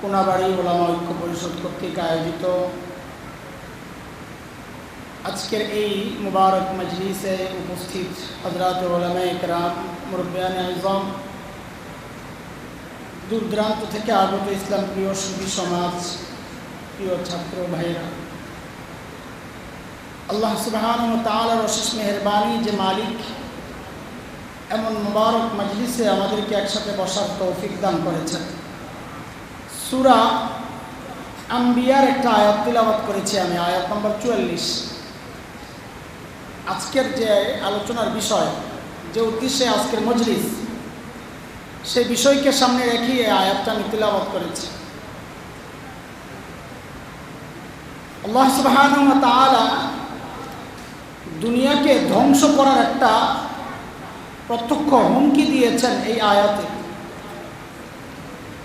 কোনাবাড়ি ওলামা ঐক্য পরিষদ কর্তৃক আয়োজিত আজকের এই মুবারক মজলিসে উপস্থিত হযরত উলামায়ে কেরাম, মুরব্বিয়ানে আযম, দূর দূরান্ত থেকে আগত ইসলাম প্রিয় সুফি সমাজ, প্রিয় ছাত্র ভাইরা, আল্লাহ সুবহানাহু ওয়া তাআলার অশেষ মেহেরবানি যে মালিক এমন মুবারক মজলিসে আমাদেরকে একসাথে বসার তৌফিক দান করেছেন। সূরা আম্বিয়ার একটা আয়াত তিলাওয়াত করেছি আমি, আয়াত নম্বর 44। আজকের যে আলোচনার বিষয়, যে উদ্দেশ্যে আজকের মজলিস, সেই বিষয়কে সামনে রেখে এই আয়াতটা আমি তিলাওয়াত করেছি। আল্লাহ সুবহানাহু ওয়া তাআলা দুনিয়াকে ধ্বংস করার একটা প্রত্যক্ষ হুমকি দিয়েছেন এই আয়াতে,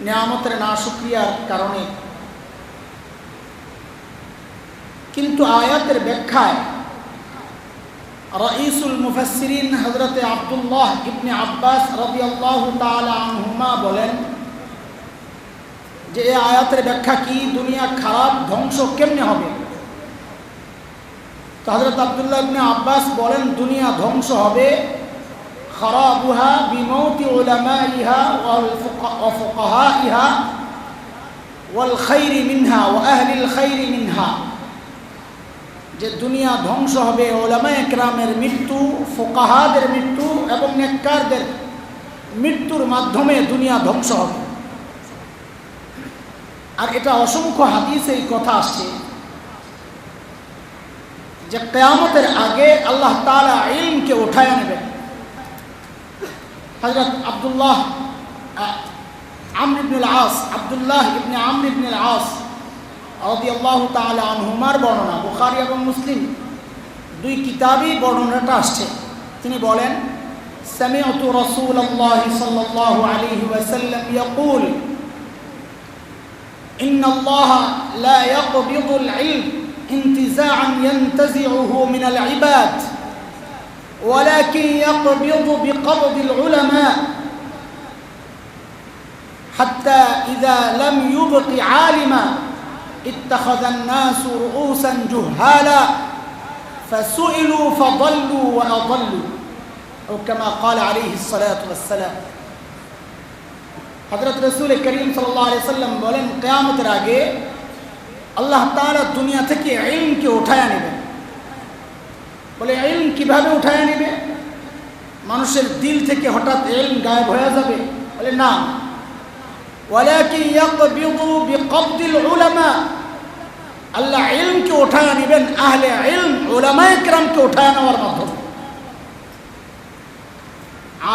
নিয়ামতের নাশুকরিয়ার কারণে। কিন্তু আয়াতের ব্যাখ্যায় রাইসুল মুফাসসিরিন হযরত আব্দুল্লাহ ইবনে আব্বাস রাদিয়াল্লাহু তাআলা আনহুমা বলেন যে এই আয়াতের ব্যাখ্যা কি, দুনিয়া খারাপ ধ্বংস কেমনে হবে। তো হযরত আব্দুল্লাহ ইবনে আব্বাস বলেন দুনিয়া ধ্বংস হবে খারাবুহা বিমাউতি উলামাইহা ওয়াল ফুকাহাইহা ওয়াল খাইরি মিনহা ওয়া আহলিল খাইরি মিনহা, যে দুনিয়া ধ্বংস হবে উলামায়ে কেরামের মৃত্যু, ফুকাহাদের মৃত্যু এবং নেককারদের মৃত্যুর মাধ্যমে দুনিয়া ধ্বংস হবে। আর এটা অসংখ্য হাদিসে এই কথা আসছে যে কিয়ামতের আগে আল্লাহ তাআলা ইলমকে উঠায় নেবেন। হযরত আব্দুল্লাহ ইবনে আমর ইবনে আস রাদিয়াল্লাহু তাআলা আনহুমার বর্ণনা, বুখারী এবং মুসলিম দুই কিতাবেই বর্ণনাটা আসছে। তিনি বলেন সামি'তু রাসূলুল্লাহ সাল্লাল্লাহু আলাইহি ওয়াসাল্লাম ইয়াকুল ইন্নাল্লাহা লা ইয়াকবিদুল ইলম ইনতিজাআন ইয়ানতাজি'ুহু মিনাল ইবাদ ওয়ালাকিন ইয়াকবিদু বিকবদিল উলামা হাত্তা ইযা লাম ইউবকি আলিমা اتخذ الناس رؤوسا جهالا فسئلوا فضلوا وأضلوا أو كما قال عليه الصلاة والسلام। হযরত রাসূল করিম সাল্লাল্লাহু আলাইহি সাল্লাম বলেন কিয়ামতের আগে আল্লাহ তাআলা দুনিয়া থেকে ইলমকে উঠায় নেবেন। বলে ইলম কিভাবে উঠায় নেবে? মানুষের দিল থেকে হঠাৎ ইলম গায়েব হয়ে যাবে? বলে না, ওয়ালাকিন ইয়াকবিদু বিকবদিল উলামা, আল্লাহ ইলমকে উঠায় নেবেন আহলে ইলম, উলামায়ে কেরামকে উঠায় নেওয়ার মাধ্যমে।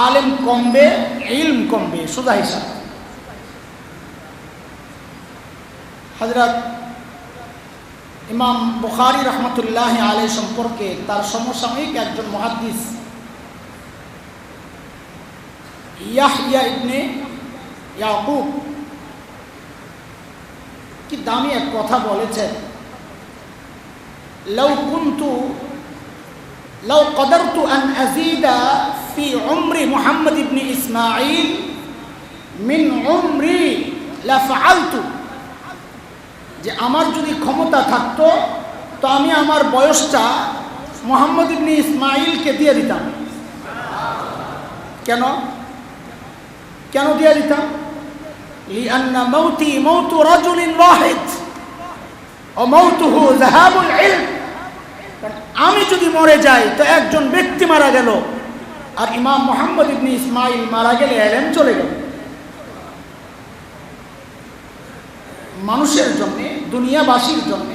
আলেম কমবে, ইলম কমবে, সোজা হিসাব। হযরত ইমাম বুখারী রাহমাতুল্লাহি আলাইহি সম্পর্কে তার সমসাময়িক একজন মুহাদ্দিস ইয়াহইয়া ইবনে ইয়াকুব কি দামি এক কথা বলেছেন, লাউ কদরতু আন আযীদা ফি উমরি মুহাম্মদ ইবনে ইসমাঈল মিন উমরি লা ফাআলতু, যে আমার যদি ক্ষমতা থাকতো তো আমি আমার বয়সটা মুহাম্মদ ইবনে ইসমাঈলকে দিয়ে দিতাম। কেন কেন দিয়ে দিতাম? লিআন্না মাউতি মাউতু রাজুলিন ওয়াহিদ ওয়া মাউতুহু যাহাবুল ইলম, আমি যদি মরে যাই তো একজন ব্যক্তি মারা গেল, আর ইমাম মুহাম্মদ ইবনে ইসমাঈল মারা গেলে ইলম চলে গেল। মানুষের জন্য, দুনিয়াবাসীর জন্য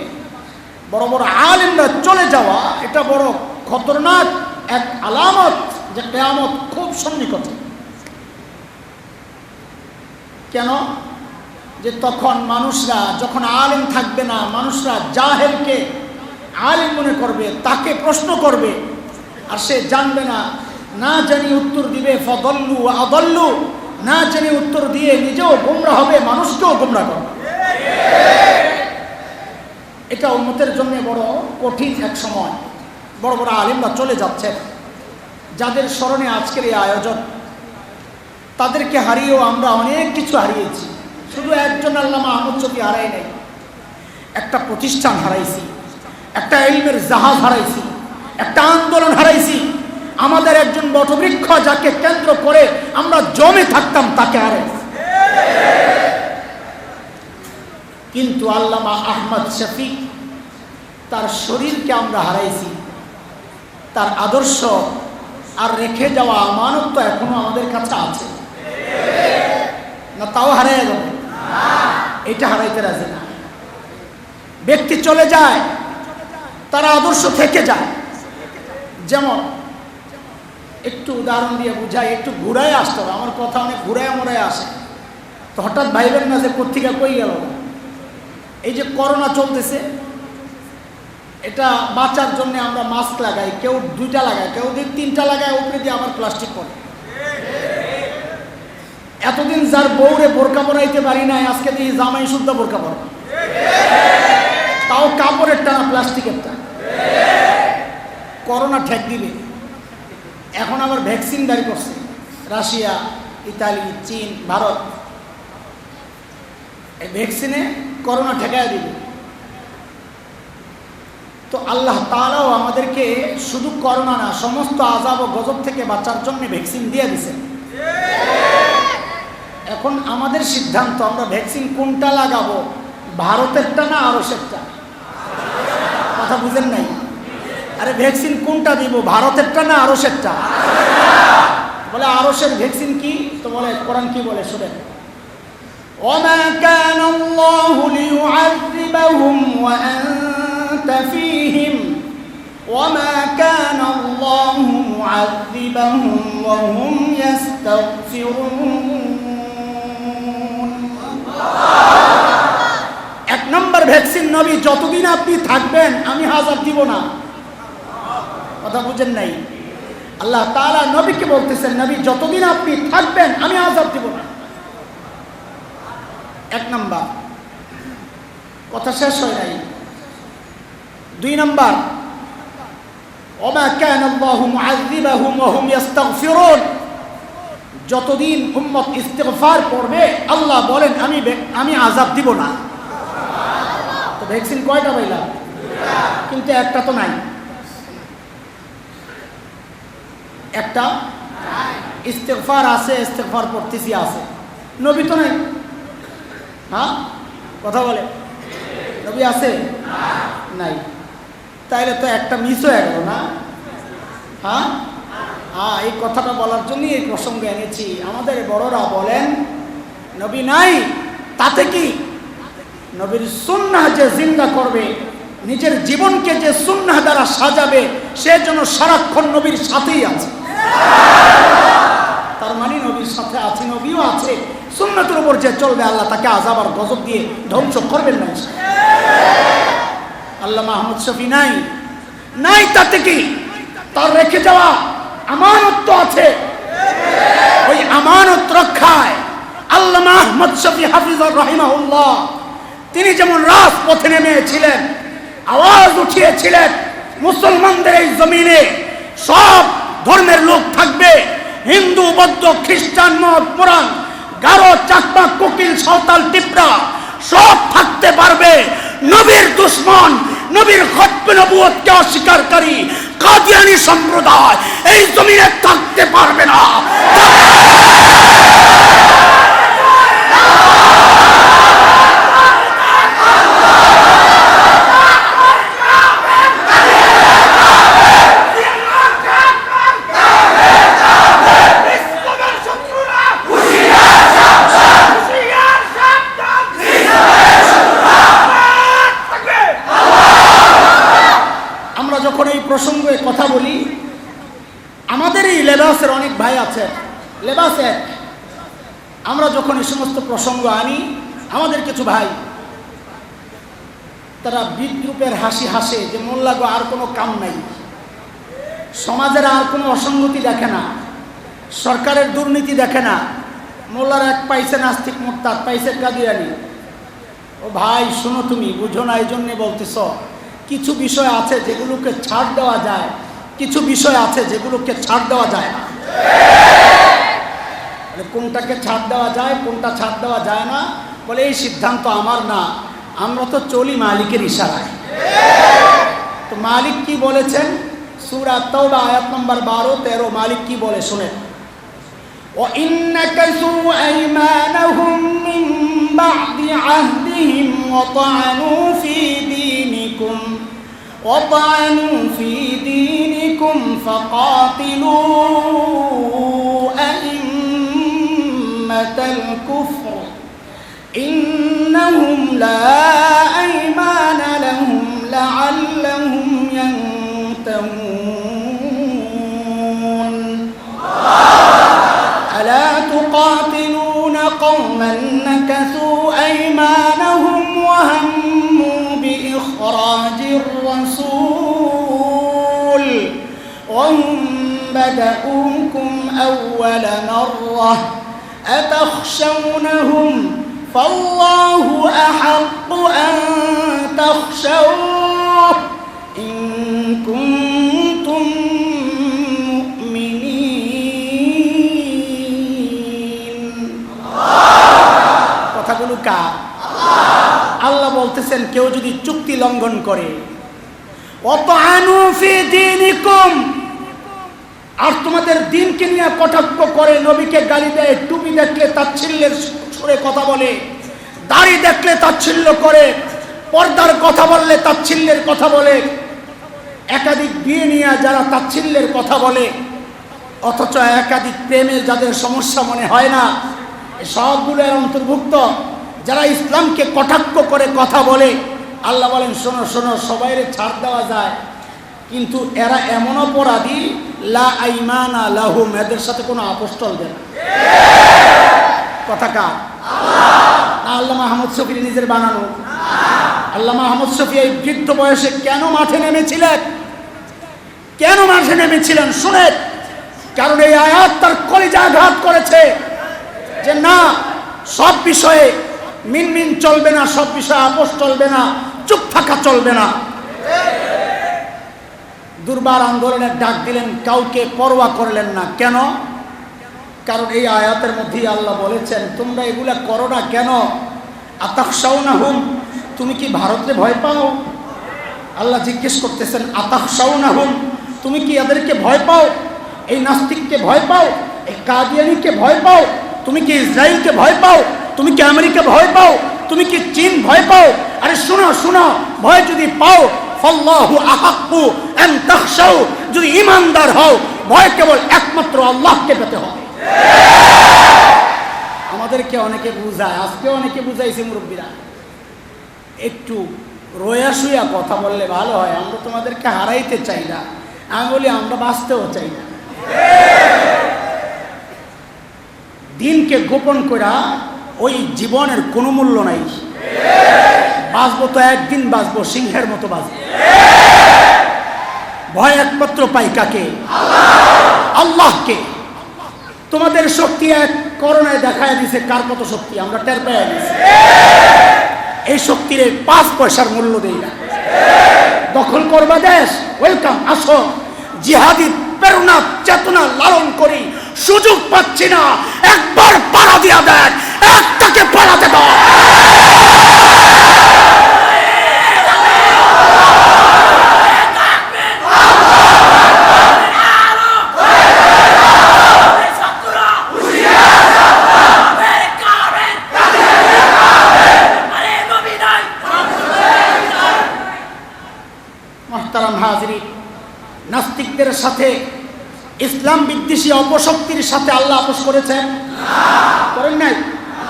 বড় বড় আলেমরা চলে যাওয়া এটা বড় খতরনাক এক আলামত যে কিয়ামত খুব সন্নিকটে। কেন? যে তখন মানুষরা, যখন আলেম থাকবে না, মানুষরা জাহেলকে আলেম মনে করবে, তাকে প্রশ্ন করবে, আর সে জানবে না, না জানি উত্তর দিবে ফাদাল্লু ওয়া আদাল্লু, না জানি উত্তর দিয়ে নিজেও গোমরা হবে, মানুষকেও গোমরা করবে। এটা উম্মতের জন্য বড় কঠিন এক সময়। বড় বড় আলেমরা চলে যাচ্ছে, যাদের স্মরণে আজকের এই আয়োজন, তাদেরকে হারিয়েও আমরা অনেক কিছু হারিয়েছি। শুধু একজন আল্লামা আহমদ শফী হারাই নাই, একটা প্রতিষ্ঠান হারাইছি, একটা ইলমের জাহাজ হারাইছি, একটা আন্দোলন হারাইছি। আমাদের একজন বটবৃক্ষ যাকে কেন্দ্র করে আমরা জমে থাকতাম তাকে হারাইছি। কিন্তু আল্লামা আহমদ শফী তার শরীরকে আমরা হারাইছি, তার আদর্শ আর রেখে যাওয়া আমানত তো এখনো আমাদের কাছে আছে না? তাও হারাই গেল, এটা হারাইতে রাজি না। ব্যক্তি চলে যায়, তার আদর্শ থেকে যায়। যেমন একটু উদাহরণ দিয়ে বুঝাই, একটু ঘুরায় আসতে হবে, আমার কথা অনেক ঘুরায় মোড়ায় আসে, তো হঠাৎ ভাইবেন না যে পত্রিকা কই গেল। এই যে করোনা চলতেছে, এটা বাঁচার জন্য আমরা মাস্ক লাগাই, কেউ 2টা লাগায়, কেউ 3টা লাগায়, উপরে দিয়ে আবার প্লাস্টিক পরে। এতদিন যার বউরে বোরকা পরাইতে পারি নাই, আজকে দিয়ে জামাই শুদ্ধ বোরকা পরা, তাও কাপড়ের টানা, প্লাস্টিকের টানা। করোনা ঠেক দিবে। এখন আবার ভ্যাকসিন দাঁড়ি করছে রাশিয়া, ইতালি, চীন, ভারত। এই ভ্যাকসিনে করোনা ঠেকায় দিবে। তো আল্লাহ তাআলাও আমাদেরকে শুধু করোনা না, সমস্ত আযাব ও গজব থেকে বাঁচার জন্য ভ্যাকসিন দিয়ে দিয়েছেন। এখন আমাদের সিদ্ধান্ত, আমরা ভ্যাকসিন কোনটা লাগাবো, ভারতেরটা না আরশেরটা? কথা বুঝেন নাই? আরে ভ্যাকসিন কোনটা দিব, ভারতেরটা না আরশেরটা? বলে আরশের ভ্যাকসিন কি? তো বলে কোরআন কি বলে শুনেন, ওমা কানা আল্লাহু লিয়ুআযিবাহুম ওয়া আনতা ফীহিম ওমা কানা আল্লাহু মুআযিবাহুম ওয়া হুম ইস্তাগফিরুন। এক নম্বর ভ্যাকসিন, নবী যতদিন আপনি থাকবেন আমি আযাব দিব না। কথা বুঝেন নাই? আল্লাহ তাআলা নবীকে বলতেছেন, নবী যতদিন আপনি থাকবেন আমি আযাব দিব না। এক নাম্বার কথা শেষ হয় নাই। 2 নাম্বার, ওমা কানা আল্লাহু মুআযিবাহুম ওয়া হুম ইস্তাগফিরুন। যতদিন উম্মত ইস্তিগফার করবে আল্লাহ বলেন আমি আযাব দিব না। তো ভ্যাকসিন কয়টা পাইলাম? কিন্তু একটা তো নাই। একটা ইস্তিগফার আছে, ইস্তিগফার করতেছি আছে, নবী তো নাই। হ্যাঁ কথা বলে, নবী আছে নাই? তাইলে তো একটা মিস হয়ে গেল না? হ্যাঁ হ্যাঁ, এই কথাটা বলার জন্যই এই প্রসঙ্গে এনেছি। আমাদের বড়রা বলেন নবী নাই, তাতে কি? নবীর সুন্নাহ যে জিন্দা করবে, নিজের জীবনকে যে সুন্নাহ দ্বারা সাজাবে, সে যেন সারাক্ষণ নবীর সাথেই আছে। তার মানে নবীর সাথে আছে, নবীও আছে। সুন্নাতের উপর যে চলবে আল্লাহ তাকে আযাব আর গজব দিয়ে ধ্বংস করবেন না। আল্লামা আহমদ শফী নাই, নাই তাতে কি? তার রেখে যাওয়া আমানত তো আছে। ওই আমানত রক্ষায় আল্লামা আহমদ শফী হাফিজুর রাহিমাহুল্লাহ তিনি যেমন রাজপথে নেমেছিলেন, আওয়াজ উঠিয়েছিলেন, মুসলমানদের এই জমিনে সব ধর্মের লোক থাকবে, হিন্দু, বৌদ্ধ, খ্রিস্টান, মরান, গারো, চাকমা, কোকিল, সাঁওতাল, টিপরা সব থাকতে পারবে। নবীর দুশমন, নবীর খতমে নবুয়তকে অস্বীকারী কাদিয়ানী সম্প্রদায় এই জমিনে থাকতে পারবে না। প্রসঙ্গে কথা বলি, আমাদের এই লেবাসের অনেক ভাই আছে, লেবাস এক। আমরা যখন এই সমস্ত প্রসঙ্গ আনি, আমাদের কিছু ভাই তারা বিদ্রুপের হাসি হাসে যে মোল্লাগো আর কোনো কাম নাই, সমাজের আর কোনো অসঙ্গতি দেখে না, সরকারের দুর্নীতি দেখে না, মোল্লার এক পাইছে নাস্তিক মোত্তাদ, পাইছে কাদিয়ানি। ও ভাই শোনো, তুমি বুঝো না, এই জন্যে বলতেছ। কিছু বিষয় আছে যেগুলোকে ছাড় দেওয়া যায়, কিছু বিষয় আছে যেগুলোকে ছাড় দেওয়া যায় না। কোনটাকে ছাড় দেওয়া যায়, কোনটা ছাড় দেওয়া যায় না, বলে এই সিদ্ধান্ত আমার না, আমরা তো চলি মালিকের ইশারায়। তো মালিক কি বলেছেন? সূরা তাওবা আয়াত নম্বর 12-13 মালিক কি বলে শুনেন। وَإِنْ نَكَثُوا أَيْمَانَهُمْ مِنْ بَعْدِ عَهْدِهِمْ وَطَعَنُوا فِي دِينِكُمْ فَقَاتِلُوا أَئِمَّةَ الْكُفْرِ إِنَّهُمْ لَا أَيْمَانَ لَهُمْ لَعَلَّهُمْ يَنْتَهُونَ أَلَا تُقَاتِلُونَ قَوْمًا نَكَثُوا أَيْمَانَهُمْ وَهَمُّوا بِإِخْرَاجِ الرَّسُولِ وَهُمْ بَدَؤُوكُمْ أَوَّلَ مَرَّةٍ أَتَخْشَوْنَهُمْ فَاللَّهُ أَحَقُّ أَن تَخْشَوْهُ إِن كُنتُم কথাগুলো কার? আল্লাহ বলতেছেন কেউ যদি চুক্তি লঙ্ঘন করে, ওয়াতানু ফি দীনিকুম, আর তোমাদের দ্বীনকে নিয়ে কটাক্ষ করে, নবীকে গালি দেয়, টুপি দেখলে তাচ্ছিল্যের সুরে কথা বলে, দাড়ি দেখলে তাচ্ছিল্য করে, পর্দার কথা বললে তাচ্ছিল্যের কথা বলে, একাধিক বিয়ে নিয়ে যারা তাচ্ছিল্যের কথা বলে, অথচ একাধিক প্রেমে যাদের সমস্যা মনে হয় না, সবগুলো এর অন্তর্ভুক্ত। যারা ইসলামকে কটাক্ষ করে কথা বলে, আল্লাহ বলেন শোনো শোনো, সবাইরে ছাড় দেওয়া যায়, কিন্তু এরা এমন অপরাধী লা আইমানা লাহুম, এদের সাথে কোনো আপোষ চলবে না। কথা কার? না আল্লামা আহমদ শফী নিজের বানানো? আল্লামা আহমদ শফী এই বৃদ্ধ বয়সে কেন মাঠে নেমেছিলেন? কেন মাঠে নেমেছিলেন শুনেন। কারণ এই আয়াত তার কলিজা আঘাত করেছে যে না, সব বিষয়ে মিনমিন চলবে না, সব বিষয়ে আপোষ চলবে না, চুপ থাকা চলবে না। দুর্বার আন্দোলনের ডাক দিলেন, কাউকে পরোয়া করলেন না। কেন? কারণ এই আয়াতের মধ্যেই আল্লাহ বলেছেন তোমরা এগুলা করো না কেন? আতাখশাউনাহুম, তুমি কি ভারতে ভয় পাও? আল্লাহ জিজ্ঞেস করতেছেন আতাখশাউনাহুম, তুমি কি এদেরকে ভয় পাও? এই নাস্তিককে ভয় পাও? এই কাদিয়ানীকে ভয় পাও? তুমি কি ইসরায়েলকে ভয় পাও? তুমি কি আমেরিকা ভয় পাও? তুমি কি চীন ভয় পাও? আরে শোনো শোনো, ভয় যদি পাও ফাল্লাহু আহাক্কু আন তাখশাউ, যদি ঈমানদার হও ভয় কেবল একমাত্র আল্লাহকে পেতে হবে। আমাদেরকে অনেকে বুঝায়, আজকে অনেকে বুঝাইছে মুরব্বীরা, একটু রোয়া শুয়া কথা বললে ভালো হয়, আমরা তোমাদেরকে হারাইতে চাই না। আমি বলি আমরা বাঁচতেও চাই না। দিনকে গোপন করা ওই জীবনের কোনো মূল্য নাই। বাঁচবো তো একদিন বাঁচবো, সিংহের মতো বাঁচবো। ভয় একমাত্র পাই কাকে? আল্লাহকে। তোমাদের শক্তি এক করোনায় দেখায় দিছে কার কত শক্তি, আমরা টের পেয়ে গেছি। এই শক্তির 5 পয়সার মূল্য দেই না। দখল করবা দেশ, ওয়েলকাম, আসো। জিহাদি প্রেরণা চেতনা লালন করি, সুযোগ পাচ্ছি না, একবার পাড়া দিয়া দেখ, একটাকে পাড়াতে দাও। মুহতারাম হাজিরিন, নাস্তিকদের সাথে ইসলাম বিদ্বেষী অপশক্তির সাথে আল্লাহ আপোষ করেছেন? করেন নাই।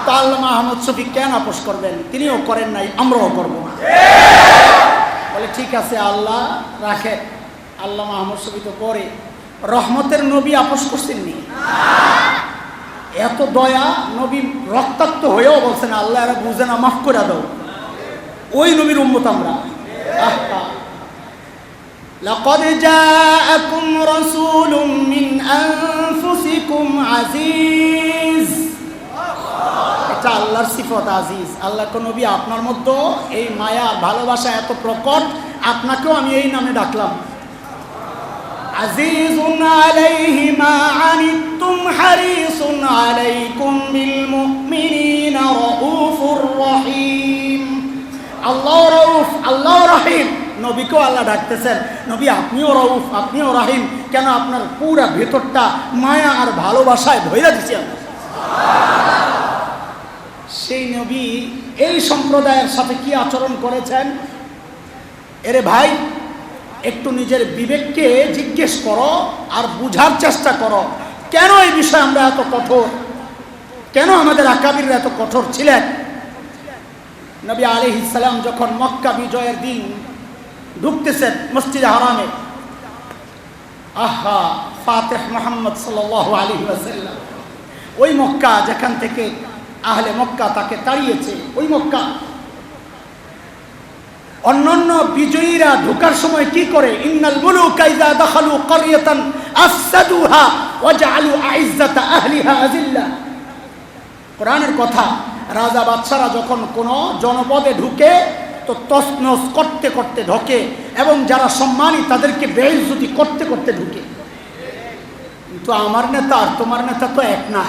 তো আল্লামা আহমদ শফী কেন আপোষ করবেন? তিনিও করেন নাই, আমরাও করব না। বলে ঠিক আছে আল্লাহ রাখে। আল্লামা আহমদ শফী তো পরে রহমতের নবী আপোষ করছেননি। এত দয়া, নবী রক্তাক্ত হয়েও বলছেন আল্লাহ এরা বুঝে না, মাফ করে দাও। ওই নবীর উম্মত আমরা। لقد جاءكم رسول من أنفسكم عزيز, এটা আল্লাহর সিফত আজিজ। আল্লাহ কোন নবী আপনার মধ্যে এই মায়া ভালোবাসা এত প্রকট, আপনাকেও আমি এই নামে ডাকলাম। আজিজুন আলাইহি মা আনিতুম হারিসুন আলাইকুম বিল মুমিনিনা রাউফুর রহিম। আল্লাহ রাউফ, আল্লাহ রহিম। নবীকেও আল্লাহ ডাকতেছেন, নবী আপনিও রাউফ, আপনিও রহিম। কেন? আপনার পুরা ভেতরটা মায়া আর ভালোবাসায় ভরে দিছি আমি। সেই নবী এই সম্প্রদায়ের সাথে কি আচরণ করেছেন? এরে ভাই, একটু নিজের বিবেককে জিজ্ঞেস করো আর বুঝার চেষ্টা করো, কেন এই বিষয়ে আমরা এত কঠোর, কেন আমাদের আকাবিররা এত কঠোর ছিলেন। নবী আলাইহিস সালাম যখন মক্কা বিজয়ের দিন ঢুকতেছেন মসজিদে হারামে, আহা ফাতিহ মুহাম্মদ সাল্লাল্লাহু আলাইহি ওয়াসাল্লাম, ওই মক্কা যেখান থেকে আহলে মক্কা তাকে তাড়িয়েছে, ওই মক্কা। অন্যান্য বিজয়ীরা ঢোকার সময় কি করে? ইন্নাল মুলুকা ইযা দাখালু ক্বরিয়াতান আফসাদুহা ওয়া জাআলু আইজ্জাতা আহলিহা আযিল্লা। কোরআনের কথা, রাজা বাদশারা যখন কোনো জনপদে ঢুকে তো তছনছ করতে করতে ঢোকে এবং যারা সম্মানী তাদেরকে বেইজ্জতি করতে করতে ঢুকে। কিন্তু আমার নেতা আর তোমার নেতা তো এক না।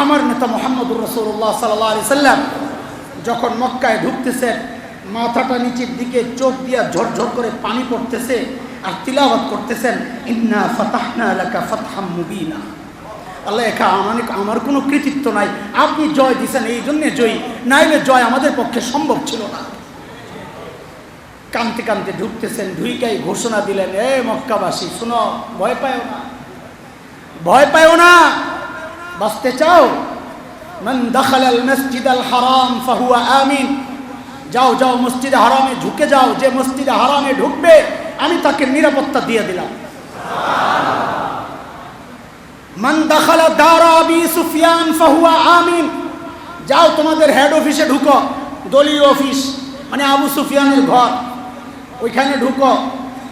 আমার নেতা মুহাম্মদুর রাসূলুল্লাহ সাল্লাল্লাহু আলাইহি সাল্লাম যখন মক্কায় ঢুকতেছেন, মাথাটা নিচের দিকে, চোখ দিয়া ঝরঝর করে পানি পড়তেছে আর তিলাওয়াত করতেছেন, ইন্না ফাতাহনা লাকা ফাতহাম মুবিনা। আল্লাহ, একা আমার কোনো কৃতিত্ব নাই, আপনি জয় দিয়েছেন এই জন্যে জয়ী, নাইলে জয় আমাদের পক্ষে সম্ভব ছিল না। কানতে কানতে ঢুকতেছেন, ঢুইকাই ঘোষণা দিলেন, এ মক্কাবাসী শুনো, ভয় পায়ও না, ভয় পায়ও না, বাঁচতে চাও? মান দাখালাল মসজিদাল হারাম ফাহুয়া আমিন। যাও যাও মসজিদে হারামে ঢুকে যাও, যে মসজিদে হারামে ঢুকবে আমি তাকে নিরাপত্তা দিয়ে দিলাম। মান দাখালা দার আবি সুফিয়ান ফাহুয়া আমিন। যাও তোমাদের হেড অফিসে ঢুকো, দলীয় অফিস মানে আবু সুফিয়ানের ঘর, ওইখানে ঢুকো,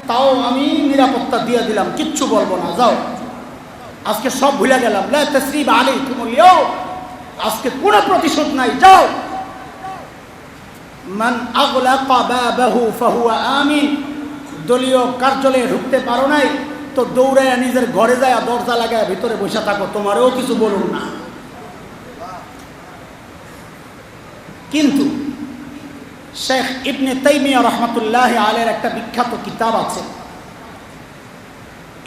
তাও আমি নিরাপত্তা দিয়ে দিলাম, কিচ্ছু বলবো না, যাও। আজকে সব ভুলে গেলাম, লা তাসরিবা আলাইকুমুল ইয়াউম, আজকে কোনো প্রতিশোধ নাই, যাও। মান আগলাকা বাবাহু ফাহুয়া আমিন। দলীয় কার্যালয়ে ঢুকতে পারো নাই তো দৌড়াইয়া নিজের ঘরে যায় দরজা লাগায় ভিতরে বসে থাকো, তোমারও কিছু বলুন না। কিন্তু শেখ ইবনে তাইমিয়া রাহমাতুল্লাহি আলাইহির একটা বিখ্যাত কিতাব আছে,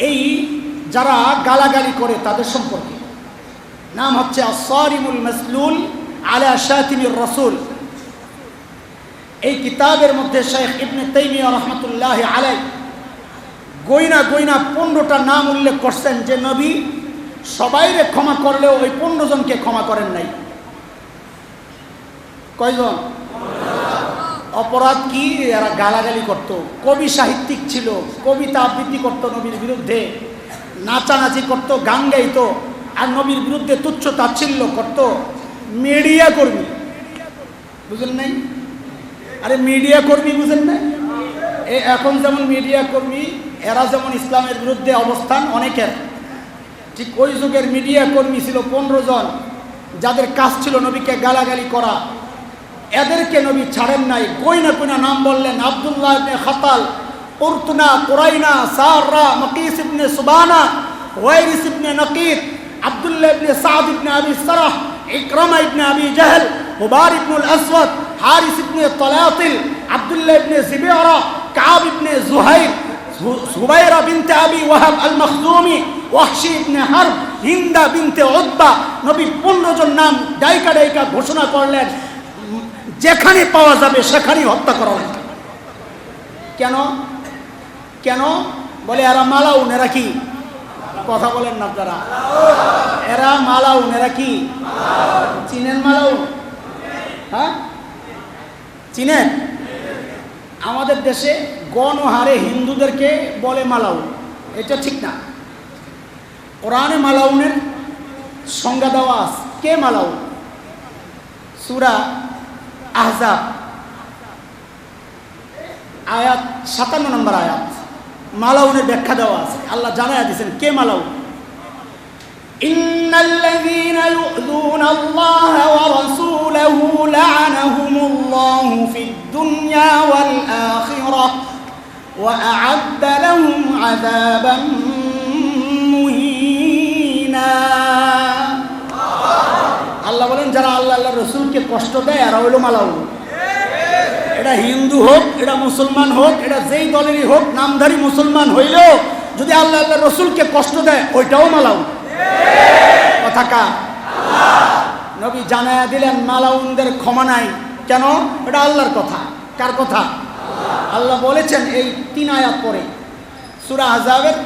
এই যারা গালাগালি করে তাদের সম্পর্কে, নাম হচ্ছে আস-সারিমুল মাসলুল আলা শাতিমির রাসূল। এই কিতাবের মধ্যে শেখ ইবনে তাইমিয়া রাহমাতুল্লাহি আলাইহি গয়না গয়না 15টা নাম উল্লেখ করছেন যে নবী সবাইরে ক্ষমা করলেও ওই 15 জনকে ক্ষমা করেন নাই। কয়জন? অপরাধ কি? এরা গালাগালি করত, কবি সাহিত্যিক ছিল, কবিতা আবৃত্তি করত নবীর বিরুদ্ধে, নাচানাচি করত, গান গাইত, আর নবীর বিরুদ্ধে তুচ্ছ তাচ্ছিল্য করত। মিডিয়া কর্মী, বুঝলেন নাই? আরে মিডিয়া কর্মী বুঝেন না? এখন যেমন মিডিয়া কর্মী, এরা যেমন ইসলামের বিরুদ্ধে অবস্থান অনেকের, ঠিক ওই যুগের মিডিয়া কর্মী ছিল 15 জন, যাদের কাজ ছিল নবীকে গালাগালি করা। এদেরকে নবী ছাড়েন নাই, কইনা কইনা নাম বললেন, আব্দুল্লাহ ইবনে খাতাল, উরতুনা, কুরাইনা, সাররা, মাকিস ইবনে সুবানা, ওয়াইরিস ইবনে নাকির, আব্দুল্লাহ ইবনে সাদ ইবনে আবি সারাহ, ইকরামা ইবনে আবি জাহল, মুবারিক ইবনুল আসওয়াদ, হারিস ইবনে তালাতিল, আব্দুল্লাহ ইবনে জিবিরা, কাব ইবনে জুহাইর, সুবাইরা বিনতে আবি ওয়াহাব আল মখজুমি, ওয়াহশি ইবনে হারব, হিন্দা বিনতে উতবা। নবী 15 জন নাম ডাইকা ডাইকা ঘোষণা করলেন, যেখানে পাওয়া যাবে সেখানেই হত্যা করা হবে। কেন? কেন? বলে এরা মালাউন। এরা কি? কথা বলেন না আপনারা, এরা মালাউন। এরা কি? চিনেন মালাউন? হ্যাঁ, চিনেন? আমাদের দেশে গণহারে হিন্দুদেরকে বলে মালাউন, এটা ঠিক না। কোরআনে মালাউনের সংজ্ঞা দেওয়া আছে। কে মালাউন? সূরা আহজাব আয়াত 57 নম্বর আয়াত মালাউনের ব্যাখ্যা দেওয়া আছে। আল্লাহ জানায়া দিয়েছেন কে মালাউন। ইন্নাল্লাযীনা ইউযুনা আল্লাহ ওয়া রাসূলাহু লা'আনাহুমুল্লাহু ফিদ দুনিয়া ওয়াল আখিরাহ وأعد لهم عذابا مهينا আল্লাহ বলেন যারা আল্লাহ আল্লাহ রসুলকে কষ্ট দেয় এরা হইল মালাউন। এটা হিন্দু হোক, এটা মুসলমান হোক, এটা যেই দলেরই হোক, নামধারী মুসলমান হইলেও যদি আল্লাহ আল্লাহ রসুলকে কষ্ট দেয় ওইটাও মালাউন। কথা কা নবী জানায়া দিলেন মালাউনদের ক্ষমা নাই। কেন? এটা আল্লাহর কথা। কার কথা? আল্লাহ বলেছেন এই 3 আয়াত পরে, সূরা আহজাবের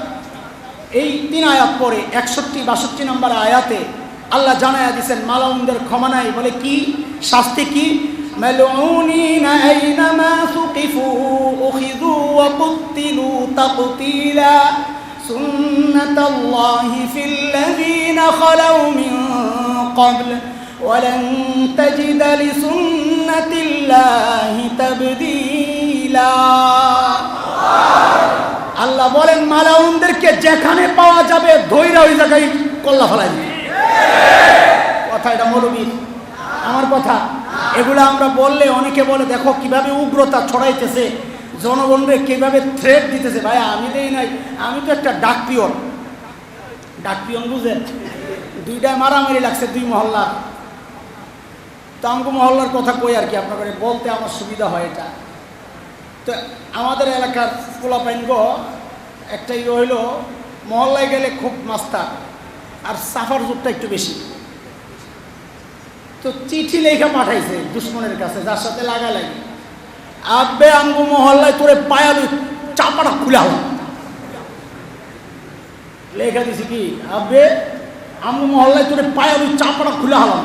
এই 3 আয়াত পরে 61-62 নম্বর আয়াতে আল্লাহ জানায়া দিয়েছেন মালাউনদের ক্ষমা নাই। বলে কি শাস্তি? কি? মালউনিনা আইনামা সুকিফু উখিযু ওয়া কুতিলু তাকতীলা সুন্নাতাল্লাহি ফিল্লাযীনা খালাউ মিন ক্বাবল ওয়া লান তাজিদা লিসুন্নাতিল্লাহি তাবদীলা। আল্লাহ বলেন মালাউনদেরকে যেখানে পাওয়া যাবে ধইরা ওই জায়গায় কল্লা ফেলাই দিবে। কথা এটা মৌলবী, আমার কথা। এগুলো আমরা বললে অনেকে বলে দেখো কিভাবে উগ্রতা ছড়াইতেছে, জনগণকে কিভাবে থ্রেট দিতেছে। ভাই আমি দেই নাই, আমি তো একটা ডাক পিয়ন। ডাক পিয়ন বুঝেন? 2টায় মারামারি লাগছে 2 মহল্লার। তো আমগো মহল্লার কথা কই আর কি, আপনাদের বলতে আমার সুবিধা হয় এটা। তো আমাদের এলাকার পোলাপাইনগ একটা হইল মহল্লায় গেলে খুব মাস্তার আর সাফার যুগটা একটু বেশি। তো চিঠি লেখা পাঠাইছে দুশ্মনের কাছে, যার সাথে লাগালাগি, আব্বে আমগো মহল্লায় তোরে পায়ালু চাপাটা খুলা হল। লেখা দিছি কি, আব্বে আমগো মহল্লায় তোরে পায়ালু চাপাটা খুলা হলাম।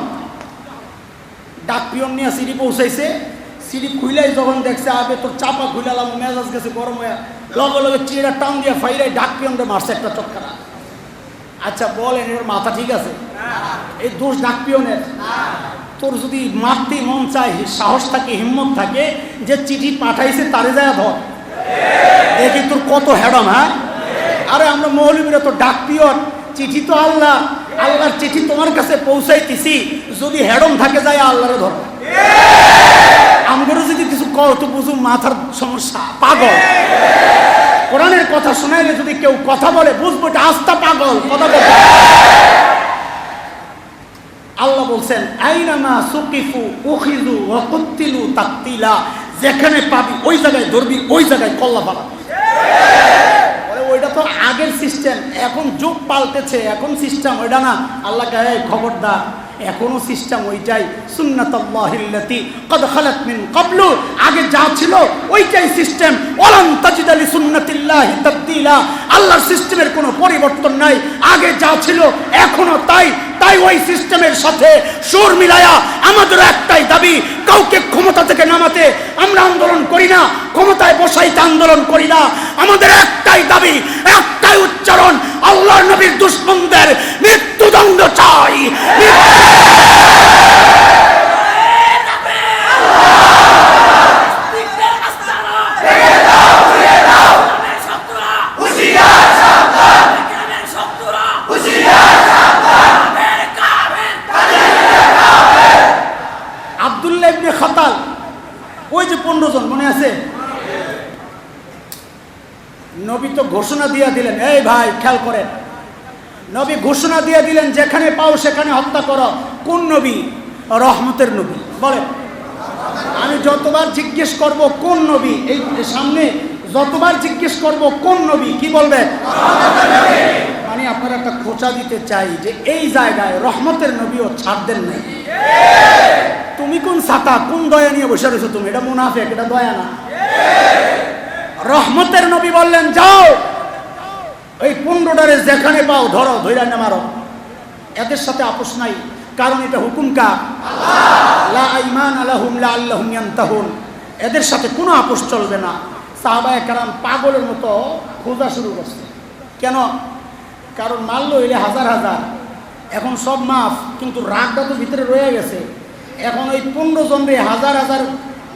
ডাক পিয়ন নিয়ে সিঁড়ি পৌঁছাইছে। সিঁড়ি খুইলাই যখন দেখছে আবে তোর চাপা খুলালাম, মেজাজ গেছে গরম হয়ে লগে লগে চিড়া টান দিয়ে ফাইলাই ডাক পিয়নটা মারছে একটা চক্করা। আচ্ছা বলেন এর মাথা ঠিক আছে? এই দোষ ডাক পিয়নের? তোর যদি মারতে মন চায়, সাহস থাকে, হিম্মত থাকে, যে চিঠি পাঠাইছে তারে যায় ধর, দেখি তোর কত হ্যাডম। হ্যাঁ আরে আমরা মৌলবীরা তো ডাক পিয়ন, চিঠি তো আল্লাহ, আল্লাহর চিঠি তোমার কাছে পৌঁছাইতেছি, যদি হ্যাডম থাকে যায় আল্লাহরে ধর। আমগরও যদি কিছু কও তো বুঝুম মাথার সমস্যা, পাগল। কোরআনের কথা শোনাইলে যদি কেউ কথা বলে বুঝবো এটা আস্থা পাগল, কথা বলতে। আল্লাহ বলছেন আইনামা সুকিফু উখিযু ওয়া কুতিলু তাকতীলা, যেখানে পাবি ওই জায়গায় ধরবি, ওই জায়গায় কল্লা ফালাবি। বলে ওইটা তো আগের সিস্টেম, এখন যুগ পাল্টেছে, এখন সিস্টেম ওইটা না। আল্লাহ কয় খবরদার, এখনো সিস্টেম ওইটাই, সুন্নাতুল্লাহিল্লাতী ক্বাদ খালাত মিন ক্বাবলু, আগে যা ছিল ওইটাই সিস্টেম। ওয়ালান তাজিদা লিসুন্নাতিল্লাহি তাবদীলা, আল্লাহর সিস্টেমের কোনো পরিবর্তন নাই, আগে যা ছিল এখনো তাই। তাই ওই সিস্টেমের সাথে সুর মিলায়া আমাদের একটাই দাবি, কাউকে ক্ষমতা থেকে নামাতে আমরা আন্দোলন করি না, ক্ষমতায় বসাইতে আন্দোলন করি না। আমাদের একটাই দাবি, একটাই উচ্চারণ, আল্লাহর নবীর দুশমনদের মৃত্যুদণ্ড চাই। আব্দুল্লাহ ইবনে খাতাল, ওই যে 15 জন মনে আছে? নবী তো ঘোষণা দিয়ে দিলেন, এই ভাই খেয়াল করেন, নবী ঘোষণা দিয়ে দিলেন যেখানে পাও সেখানে হত্যা করো। কোন নবী? রহমতের নবী। বলেন, আমি যতবার জিজ্ঞেস করব কোন নবী, এই সামনে যতবার জিজ্ঞেস করব কোন নবী, কি বলবেন? মানে আপনারা একটা খোঁচা দিতে চাই যে এই জায়গায় রহমতের নবীও ছাড় দেন নাই। তুমি কোন ছাতা, কোন দয়া নিয়ে বসে রয়েছো তুমি? এটা মুনাফিক, এটা দয়া না। রহমতের নবী বললেন যাও ওই 15টারে যেখানে পাও ধরো, ধইরা না মারো। এদের সাথে আপোষ নাই, কারণ এটা হুকুম কার? লা ঈমান লাহুম লাআল্লাহুম ইয়ানতাহুন। এদের সাথে কোনো আপোষ চলবে না। সাহাবায়ে কেরাম পাগলের মতো খোঁজা শুরু করছে। কেন? কারণ মারলো এলে হাজার হাজার, এখন সব মাফ, কিন্তু রাগটা তো ভিতরে রয়ে গেছে। এখন ওই 15 জনরে হাজার হাজার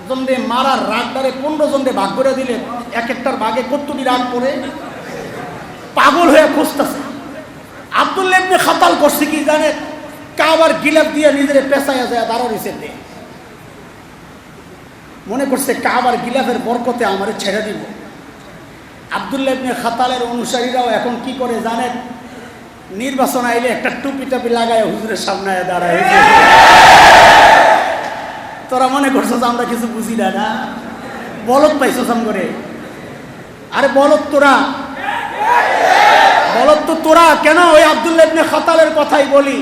জনরে মারার রাগটারে 15 জনরে ভাগ করে দিলে এক একটার ভাগে কতটি রাগ পড়ে, পাগল হয়ে খুঁজতেছে। আব্দুল্লাহ ইবনে খাতাল করছে কি জানে? কাবার গিলাফ দিয়ে নিজের পেছাইয়া যায় দাঁড়া রয়েছে, মনে করছে কাবার গিলাফের বরকতে আমারে ছেড়ে দিব। আব্দুল্লাহ ইবনে খাতালের অনুসারীরাও এখন কি করে জানেন? নির্বাচন আইলে একটা টুপি টাপি লাগায় হুজুরের সামনে দাঁড়ায়। তোরা মনে করছো যে আমরা কিছু বুঝি না? না, বলদ পাইছো সাম করে। আরে বলদ তোরা, বলদ তো তোরা। কেন? ওই আব্দুল্লাহ ইবনে খাতালের কথাই বলি,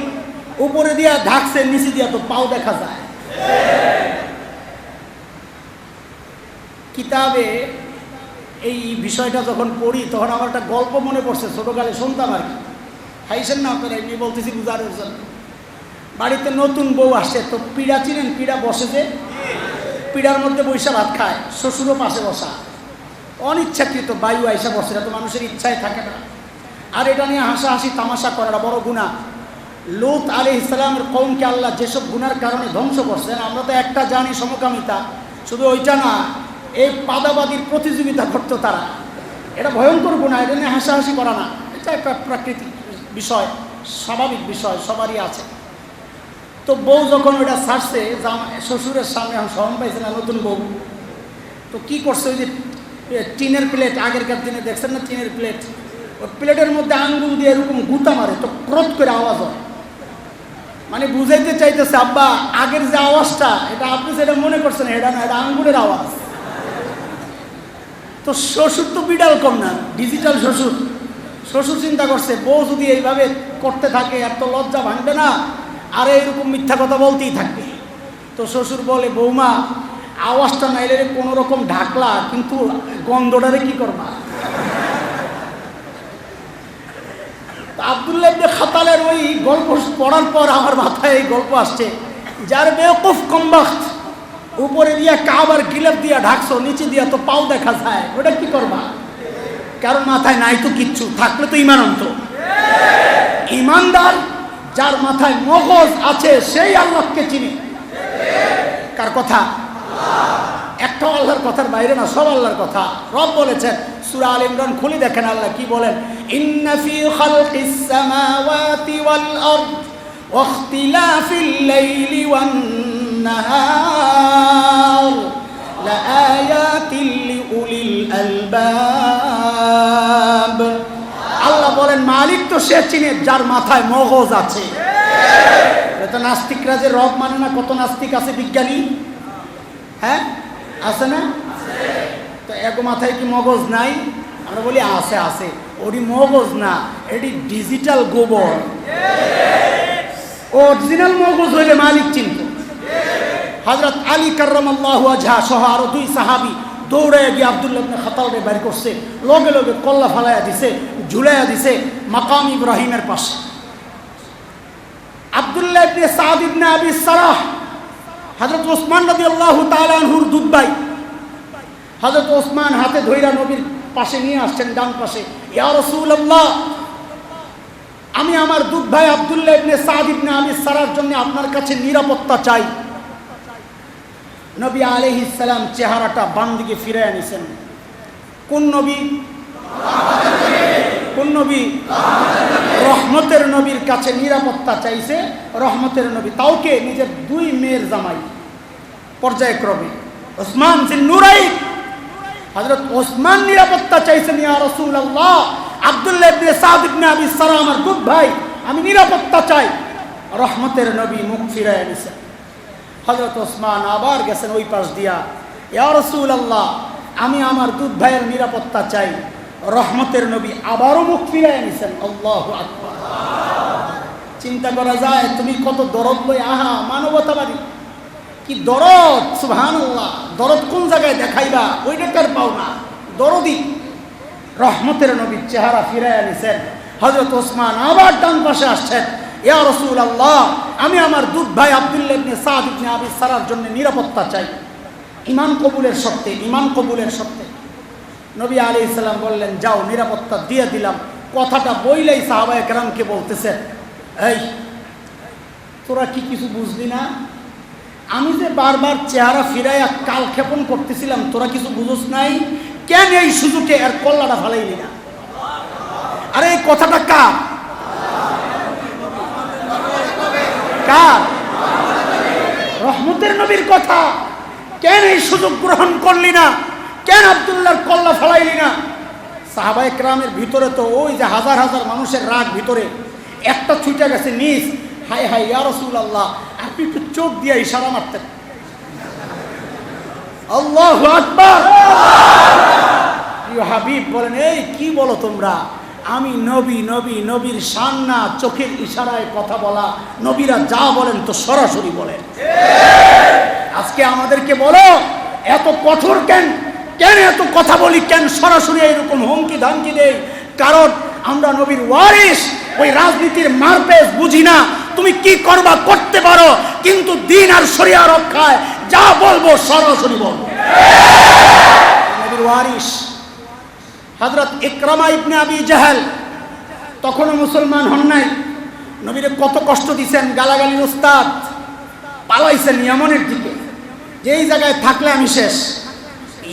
উপরে দিয়া ঢাকছে, নিচে দিয়া তো পাও দেখা যায়। কিতাবে এই বিষয়টা যখন পড়ি তখন আমার একটা গল্প মনে পড়ছে, ছোটকালে শুনতাম আর কি। হাইছেন না আপনারা? এমনি বলতেছি বুঝানোর জন্য। বাড়িতে নতুন বউ আসছে, তো পিড়া চিনেন? পিড়া বসে যে পিড়ার মধ্যে বৈশা ভাত খায়, শ্বশুরও পাশে বসা। অনিচ্ছাকৃত বায়ু আইসা বসে, এটা তো মানুষের ইচ্ছায় থাকে না। আর এটা নিয়ে হাসাহাসি তামাশা করাটা বড় গুনাহ। লূত আলাইহিস সালামের কওমকে আল্লাহ যেসব গুনার কারণে ধ্বংস করছেন, আমরা তো একটা জানি, সমকামিতা। শুধু ওইটা না, এই পাদাবাদীর প্রতিযোগিতা করতো তারা। এটা ভয়ঙ্কর গুনাহ, এটা নিয়ে হাসাহাসি করা না। এটা একটা প্রাকৃতিক বিষয়, স্বাভাবিক বিষয়, সবারই আছে। তো বউ যখন ওইটা ছাড়ছে, শ্বশুরের সামনে এখন শরম পাইছে না নতুন বউ, তো কি করছে? ওই যে টিনের প্লেট, আগেরকার দিনে দেখছেন না টিনের প্লেট, ওই প্লেটের মধ্যে আঙ্গুল দিয়ে এরকম গুতা মারে, তো ক্রোধ করে আওয়াজ হয়। মানে বুঝাইতে চাইতেছে, আব্বা আগের যে আওয়াজটা, এটা আপনি যেটা মনে করছেন এটা না, এটা আঙ্গুলের আওয়াজ। তো শ্বশুর তো বিড়াল কম না, ডিজিটাল শ্বশুর। শ্বশুর চিন্তা করছে, বউ যদি এইভাবে করতে থাকে আর তো লজ্জা ভাঙবে না, আর এইরকম মিথ্যা কথা বলতেই থাকবে। তো শ্বশুর বলে, বৌমা আওয়াজটা নাইলে কোনো রকম ঢাকলা, কিন্তু গন্ধটারে কি করবা? আব্দুল্লাহ ইবনে খাতালের ওই গল্প পড়ার পর আমার মাথায় এই গল্প আসছে, যার বেওকুফ কমবখ্ত, উপরে দিয়া কাবার গিলাফ দিয়া ঢাকছো, নিচে দিয়া তো পাও দেখা যায়, ওটা কি করবা? কারণ মাথায় নাই তো কিচ্ছু, থাকলে তো ইমান আনতো। ইমানদার যার মাথায় মগজ আছে সেই আল্লাহকে চিনে। কার কথা? একটা আল্লাহর কথার বাইরে না, সব আল্লাহর কথা। রব বলেছেন, সূরা আল ইমরান খুলে দেখেন আল্লাহ কি বলেন, ইন্না ফি খালকিস সামাওয়াতি ওয়াল আরদ ওয়া ইখতিলাফিল লাইলি ওয়ান নাহার লাআয়াতিল লিউলিল আলবাব। আল্লাহ বলেন, মালিক তো সে চিনে যার মাথায় মগজ আছে। এটা নাস্তিকরা যে রব মানে না, কত নাস্তিক আছে, বিজ্ঞানী, হ্যাঁ আছে না? তো এক মাথায় কি মগজ নাই? আমরা বলি আছে আছে, ওরই মগজ না, এটি ডিজিটাল গোবর। অরিজিনাল মগজ হইলে মালিক চিনত। হযরত আলী কাররামাল্লাহু ওয়াজহা সহ আরো দুই সাহাবী দৌড়ে গিয়ে আব্দুল্লাহ ইবনে খাতালকে বের করছে, লগে লগে কল্লা ফালাইয়া দিছে, ঝুলাইয়া দিছে মাকাম ইব্রাহিমের পাশে। আব্দুল্লাহ ইবনে সাদ ইবনে আবি সারাহ হযরত ওসমান রাদিয়াল্লাহু তাআলা আনহুর দুধ ভাই। হযরত ওসমান হাতে ধইরা নবীর পাশে নিয়ে আসছেন, ডান পাশে। ইয়া রাসূলুল্লাহ, আমি আমার দুধ ভাই আব্দুল্লাহ ইবনে সাদ ইবনে আবি সারাহর জন্য আপনার কাছে নিরাপত্তা চাই। নবী আলাইহিস সালাম চেহারাটা বাম দিকে ফিরে আনিছেন। কোন নবী? কোন নবী? রহমতের নবীর কাছে নিরাপত্তা চাইছে রহমতের নবী। তাও কে? নিজের দুই মেয়ের জামাই। পর্যায়ক্রমে ওসমান জিন নুরাইন, হযরত ওসমান নিরাপত্তা চাইছেন, ইয়া রাসূলুল্লাহ, আব্দুল্লাহ ইবনে সাদ ইবনে আবি সারাহ আমার দুধ ভাই, আমি নিরাপত্তা চাই। রহমতের নবী মুখ ফিরে আনিছেন। হযরত ওসমান আবার গেছেন ওই পাশ দিয়া, ইয়া রাসূলুল্লাহ, আমি আমার দুধ ভাইয়ের নিরাপত্তা চাই। রহমতের নবী আবারও মুখ ফিরাই আনিছেন। আল্লাহু আকবার। চিন্তা করা যায় তুমি কত দরদ লই, আহা মানবতাবাদী কি দরদ! সুবহানাল্লাহ। দরদ কোন জায়গায় দেখাইবা ওইটা কার পাও না, দরদি। রহমতের নবী চেহারা ফিরাই আনিছেন। হযরত ওসমান আবার ডান পাশে আসছেন, ইয়া রাসূলুল্লাহ, আমি আমার দুধ ভাই আব্দুল্লাহ ইবনে সাদ ইবনে আবি সারাহর জন্য নিরাপত্তা চাই, ঈমান কবুলের শর্তে, ঈমান কবুলের শর্তে। নবী আলাইহিস সালাম বললেন, যাও, নিরাপত্তা দিয়ে দিলাম। কথাটা বইলেই সাহাবায়ে কেরামকে বলতেছেন, এই তোরা কি কিছু বুঝলি না? আমি যে বারবার চেহারা ফিরাইয়া কাল ক্ষেপণ করতেছিলাম, তোরা কিছু বুঝোস নাই? কেন এই সুযোগে এর কল্লাটা ফালাইলি না? আরে এই কথাটা কার? কার? রহমতের নবীর কথা। কেন এই সুযোগ গ্রহণ করলি না? কেন আব্দুল্লাহর কল্লা ফালাইলি না? সাহাবায়ে কেরামের ভিতরে তো ওই যে হাজার হাজার মানুষের রাগ ভিতরে একটা ছুটে গেছে নিজ, হায় হায় ইয়া রাসূলুল্লাহ, আপনি একটু চোখ দিয়ে ইশারা মারতেন। আল্লাহু আকবার। প্রিয় হাবিব বলেন, এই কি বলো তোমরা, আমি নবী, নবী নবীর শান না চোখের ইশারায় কথা বলা, নবীরা যা বলেন তো সরাসরি বলেন। আজকে আমাদেরকে বলো এত কঠোর কেন, কেন এত কথা বলি, কেন সরাসরি এরকম হুমকি ধামকি দেই? কারণ আমরা নবীর ওয়ারিস, ওই রাজনীতির মারপেজ বুঝি না। তুমি কি করবা করতে পারো, কিন্তু দিন আর শরিয়া রক্ষায় যা বলবো সরাসরি বলবো। নবীর ওয়ারিস হযরত ইকরামা ইবনে আবি জাহল তখনও মুসলমান হন নাই, নবীরে কত কষ্ট দিয়েছেন, গালাগালির উস্তাদ, পালাইছেন ইয়ামানের দিকে, যেই জায়গায় থাকলে আমি শেষ,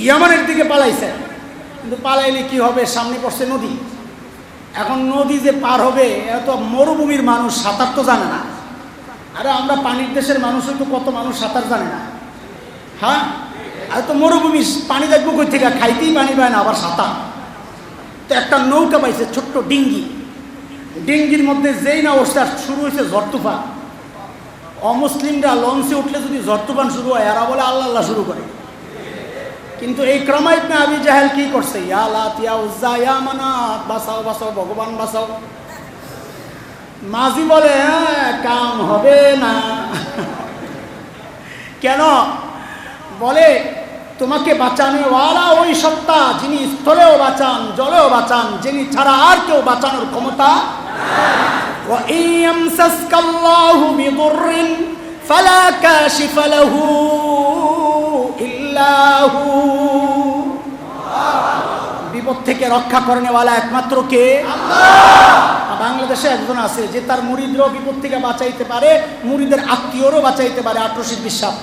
ইয়ামানের দিকে পালাইছেন। কিন্তু পালাইলে কি হবে, সামনে পড়ছে নদী। এখন নদী যে পার হবে, এত মরুভূমির মানুষ সাঁতার তো জানে না। আরে আমরা পানির দেশের মানুষ, তো কত মানুষ সাঁতার জানে না। হ্যাঁ, আর তো মরুভূমি পানি দেখবো কই থেকে, খাইতেই পানি পায় না, আবার সাঁতার। তো একটা নৌকা পাইছে, ছোট্ট ডিঙ্গি, ডিঙ্গির মধ্যে যেই না ওর শুরু হয়েছে ঝড় তুফান। অমুসলিমরা লঞ্চে উঠলে যদি ঝড় তুফান শুরু হয়, এরা বলে আল্লাহ আল্লাহ শুরু করে। কিন্তু এই ইকরামা ইবনে আবি জাহল কি করছে, ইয়া লাত ইয়া উজ্জা ইয়া মানাত, বাঁচাও বাঁচাও ভগবান বাঁচাও। মাঝি বলে কাম হবে না। কেন বলে, তোমাকে বাঁচানো ওয়ালা ওই সত্তা যিনি স্থলেও বাঁচান, জলেও বাঁচান, যিনি ছাড়া আর কেউ বাঁচানোর ক্ষমতা নাই। ওয়া ইয়ামসাসকাল্লাহু বিদুররিন ফালা কাশিফা লাহু ইল্লা হু। বিপদ থেকে রক্ষা করেনেওয়ালা একমাত্র কে? আল্লাহ। বাংলাদেশে একজন আছে যে তার মুরিদরাও বিপদ থেকে বাঁচাইতে পারে, মুরিদের আত্মীয়রও বাঁচাইতে পারে, আটরশিদ বিশ্বাস।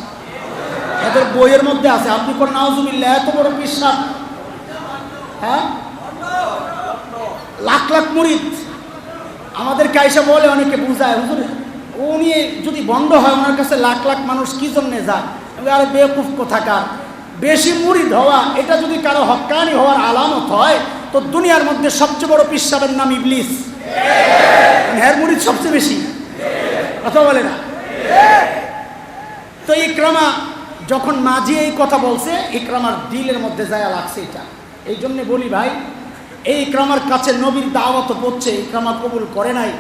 এদের বইয়ের মধ্যে আছে। আপনি কোন নাউজুবিল্লাহ, এত বড় বিশ্বাস। হ্যাঁ, লাখ লাখ মুরিদ আমাদেরকে আইসা বলে, অনেকে বুঝায়, হুজুর উনি যদি বন্ধ হয় ওনার কাছে লাখ লাখ মানুষ কি জন্য যায়? আরে বেকুফ কোথাকার, বেশি মুরিদ হওয়া এটা যদি কারো হক্কানি হওয়ার আলামত হয়, তো দুনিয়ার মধ্যে সবচেয়ে বড় পিসাবের নাম ইবলিস। হের মুরিদ সবচেয়ে বেশি, কথা বলে না। তো ইকরামা যখন মাঝি এই কথা বলছে, ইকরামার দিলের মধ্যে যায় লাগছে এটা। এই জন্যে বলি ভাই, এই ইকরামার কাছে নবীর দাওয়াত পড়ছে, ইকরামা কবুল করে নাই,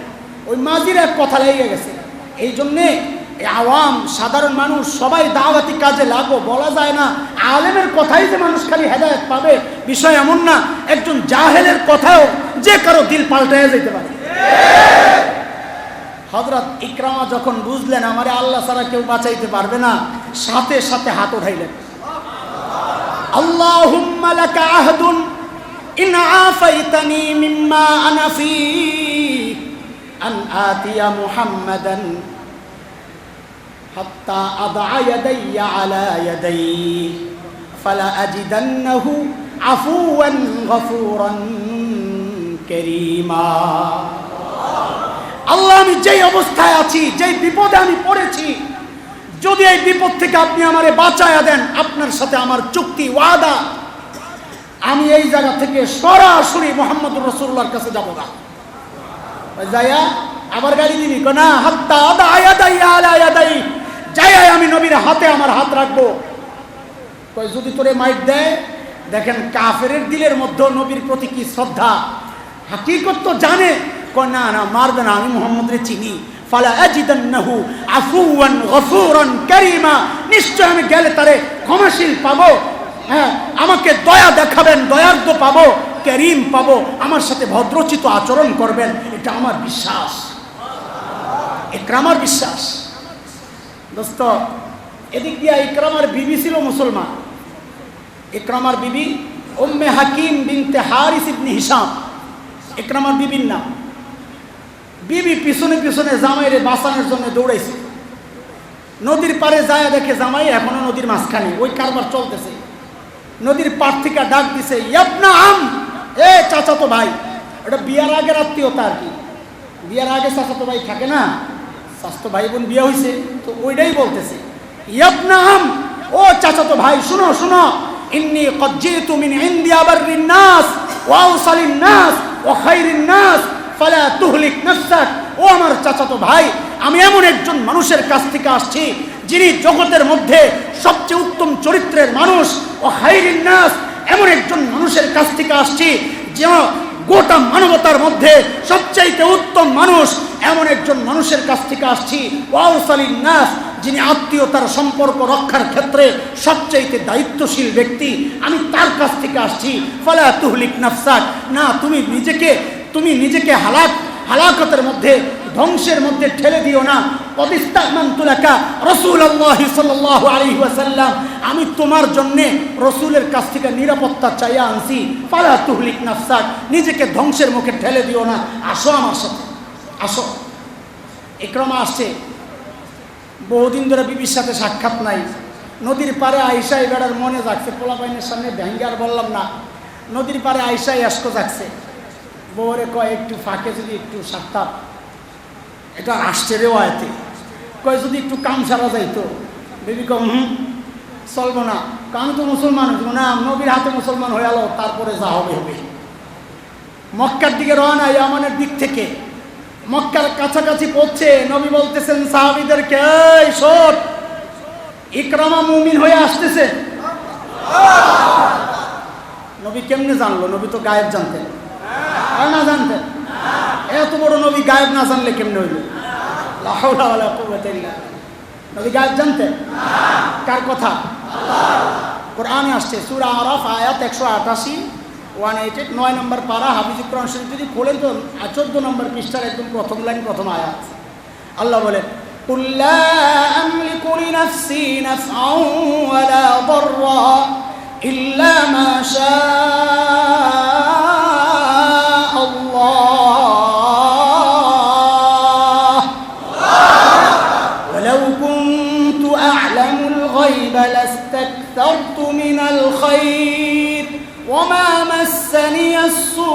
ওই মাঝির এক কথা লেগে গেছে। এই জন্যে আওয়াম সাধারণ মানুষ সবাই দাওয়াতি কাজে লাগো, বলা যায় না আলেমের কথাই যে মানুষ খালি হেদায়েত পাবে, বিষয় এমন না। একজন জাহেলের কথাও যে কারো দিল পাল্টাইয়া যেতে পারে। হযরত ইকরামা যখন বুঝলেন আমারে আল্লাহ ছাড়া কেউ বাঁচাইতে পারবে না, সাথে সাথে হাত উঠাইলেন, আল্লাহুম্মা লাকা আহদুন ইন আফাইতানি মিম্মা আনা ফি আন আতিয়া মুহাম্মাদান হাত্তা আদআ ইয়াদাইয়া আলা ইয়াদাইহি ফালা আজিদান্নাহু আফুওয়ান গফুরান কারীমা। আল্লাহ, আমি যেই অবস্থায় আছি, যেই বিপদে আমি পড়েছি, যদি এই বিপদ থেকে আপনি আমারে বাঁচায়া দেন, আপনার সাথে আমার চুক্তি ওয়াদা, আমি এই জায়গা থেকে সরাসরি মুহাম্মদুর রাসূলুল্লাহর কাছে যাব না। যাইয়া আবার গাড়ি দিবি না, হাত্তা আদা ইয়াদাইয়া আলা ইয়াদাইহি, যাইয়া আমি নবীর হাতে আমার হাত রাখবো। কই যদি তোরে মাইট দেয়, দেখেন কাফেরের দিলের মধ্যে নবীর প্রতি কি শ্রদ্ধা, হাকিকত তো জানে। কই না না, মারবে না, আমি মুহাম্মদরে চিনি। ফালা আজিদান্নাহু আফুওয়ান গফুরান কারীমা, নিশ্চয় আমি গেলে তারে ক্ষমাশীল পাবো। হ্যাঁ, আমাকে দয়া দেখাবেন, দয়ার্দ্র পাবো, কারীম পাবো, আমার সাথে ভদ্রচিত আচরণ করবেন। এটা আমার বিশ্বাস, ইকরামার বিশ্বাস। দোস্ত, এদিক দিয়ে ইকরামার বিবি ছিল মুসলমান। ইকরামার বিবি উম্মে হাকিম বিনতে হারিস ইবনে হিশাম, ইকরামার বিবির নাম। বিবি পিছনে পিছনে জামাইরে বাঁচানোর জন্য দৌড়াইছে। নদীর পারে যায় দেখে জামাই এখনো নদীর মাঝখানে, ওই কারবার চলতেছে। নদীর পার থেকে ডাক দিছে, ইয়াবনা আম, এ চাচাতো ভাই। এটা বিয়ার আগের আত্মীয়তা আর কি, বিয়ার আগে চাচাতো ভাই থাকে না, চাচাতো ভাই বোন বিয়ে হয়েছে, তো ওইটাই বলতেছে, ইয়াবনা আম, ও চাচাতো ভাই, শুনো শুনো, ইন্নী কদ জিতু মিন ইনদি আবাররিন নাস, ওয়াউসালিন নাস ওয়া খায়রিন নাস ফালা তুহলিক নাফসাক। ও আমার চাচাতো ভাই, আমি এমন একজন মানুষের কাছ থেকে আসছি যিনি জগতের মধ্যে সবচেয়ে উত্তম চরিত্রের মানুষ। ও খায়রিন নাস, এমন একজন মানুষের কাছ থেকে আসছি যে গোটা মানবতার মধ্যে সবচাইতে উত্তম মানুষ, এমন একজন মানুষের কাছ থেকে আসছি। ওয়াউসালিন নাস, যিনি আত্মীয়তার সম্পর্ক রক্ষার ক্ষেত্রে সবচাইতে দায়িত্বশীল ব্যক্তি, আমি তার কাছ থেকে আসছি। ফালা তুহলিক নাফসাক, না তুমি নিজেকে হালাকতের মধ্যে, ধ্বংসের মধ্যে ঠেলে দিও না। ওয়াবিস্তামানতু লাকা রাসূলুল্লাহ সাল্লাল্লাহু আলাইহি ওয়াসাল্লাম, আমি তোমার জন্য রাসূলের কাছ থেকে নিরাপত্তা চাইয়া আনছি। ফালা তুহলিক নাফসাক, নিজেকে ধ্বংসের মুখে ঠেলে দিও না। আসো আমার সাথে, আসো। ইকরামা আসছে, বহুদিন ধরে বিবির সাথে সাক্ষাৎ নাই। নদীর পারে আইসা এবার মনে যাচ্ছে, পোলাপাইনের সামনে ভেঙ্গার বললাম না, নদীর পারে আইসা এসকো যাচ্ছে। বউরে কয় একটু ফাঁকে যদি একটু সারতাম, এটা আসছে রেওয়ায়তে, কয় যদি একটু কাম সারা যাইতো। বেবি কম চলবো না, আমি তো মুসলমান হইব না, নবীর হাতে মুসলমান হয়ে গেল, তারপরে যা হবে হবে। মক্কার দিকে রওনা, ইয়ামানের দিক থেকে মক্কার কাছাকাছি পৌঁছে নবী বলতেছেন সাহাবীদেরকে, এই শোন, ইকরামা মুমিন হয়ে আসতেছে। নবী কেমনে জানলো? নবী তো গায়েব জানতেন, আর না জানতেন? এত বড় নবী গায়েব না জানলে কেমনে হইল? লা হাওলা ওয়ালা কুওয়াতা ইল্লা বিল্লাহ। নবী গায়েব জানতেন? কার কথা? কোরআনে আসছে, সূরা আরাফ আয়াত 188, 188, 9 নম্বর পারা, হাফিজ কোরআন শরীফ যদি খোলেন তো 14 নম্বর পৃষ্ঠার একদম প্রথম লাইন, প্রথম আয়াত। আল্লাহ বলেন, কুল লা আমলিকু লিনাফসি নাফআন ওয়ালা দাররা ইল্লা মা শাআ আল্লাহ ওয়ালাউ কুনতু আ'লামুল গায়বা লাস্তাকতারতু মিনাল খায়র ওয়ামা মাসসানিয়াস সূ।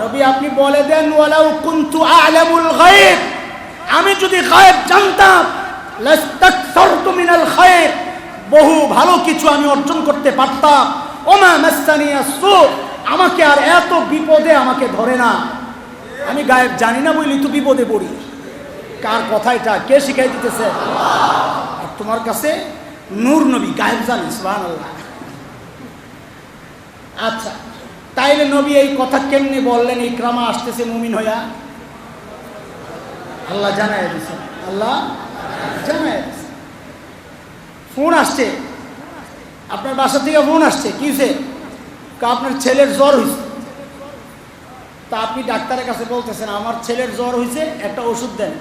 নবী আপনি বলে দেন, ওয়ালাউ কুনতু আ'লামুল গায়ব, আমি যদি গায়েব জানতাম, লাস্তাকসারতু মিনাল খায়র, বহু ভালো কিছু আমি অর্জন করতে পারতাম। ওমা মাসসানিয়াস সূ, আমাকে আর এত বিপদে আমাকে ধরে না। আমি গায়েব জানি না বলি তো বিপদে পড়ি। কার কথা এটা? কে শিখাই দিতেছে? আর তোমার কাছে নূর নবী গায়েব জানি, সুবহানাল্লাহ। আচ্ছা, তাইলে নবী এই কথা কেমনে বললেন ইকরামা আসতেছে মুমিন হইয়া? আল্লাহ জানায় দিয়েছেন, আল্লাহ জানায় দিয়েছেন। ফোন আসছে, আপনার বাসা থেকে ফোন আসছে, কি হয়েছে? আপনার ছেলের জ্বর হয়েছে। তা আপনি ডাক্তারের কাছে বলতেছেন আমার ছেলের জ্বর হয়েছে, একটা ওষুধ দেন।